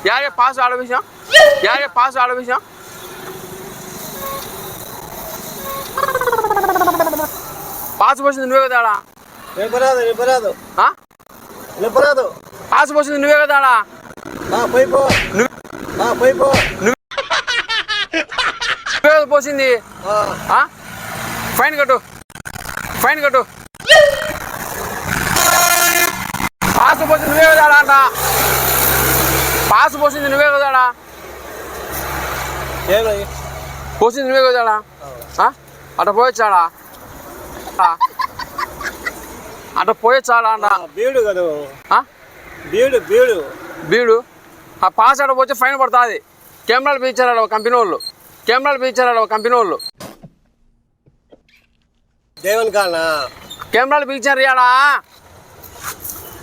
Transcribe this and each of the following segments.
యారే pass ఆడ విషయం యారే pass ఆడ విషయం పాస్ పోసింది నువ్వే కదా పాస్ పోసింది నువ్వే కదా నువ్వే పోసింది ఫైన్ కట్టు పాస్ పోసింది నువ్వే కదా అంట పాస్ పోసింది నువ్వే కదా పోసింది నువ్వే కదా అట్ట పోయొచ్చాడా అట్ట పోయొచ్చాడా అంట బీడు కదా బీడు ఆ పాస్ అట్ట పోతే ఫైన్ పడుతుంది కెమెరాలు పీచారు కంపెనీ వాళ్ళు దేవుని కానా కెమెరాలు పీచారు ఇయాడా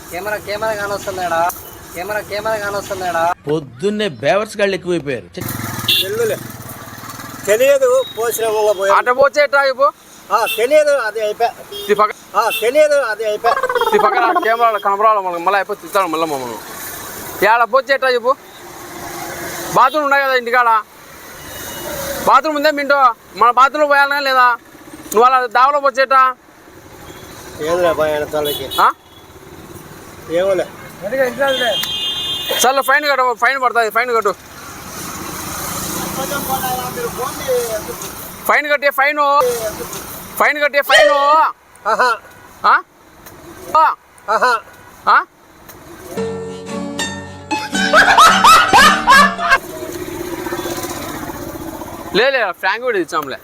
కెమెరా కానొస్తుందాడా పొద్దున్నే బేవర్స్ గాళ్ళు ఎక్కువైపోయారు. తెలియదు పోసిన అట్ట పోతే ఎట్లా అయిపో తెలియదు అది అయిపోయి పక్కన కెమెరాలు కనపరాలి మళ్ళీ అయిపోయి తిస్తాడు మళ్ళీ మమ్మల్ని ఏడ పోతే ఎట్లా చెప్పు బాత్రూమ్ ఉన్నాయి కదా ఇంటికాడ బాత్రూమ్ ఉందే మింటో మన బాత్రూమ్ పోయాలనే లేదా నువ్వు అలా దావలో పోచేట ఏమోలే సర్లే ఫైన్ పడుతుంది ఫైన్ కట్టు ఫైన్ కట్టే లే ఫ్రాంక్ కూడా ఇచ్చాంలే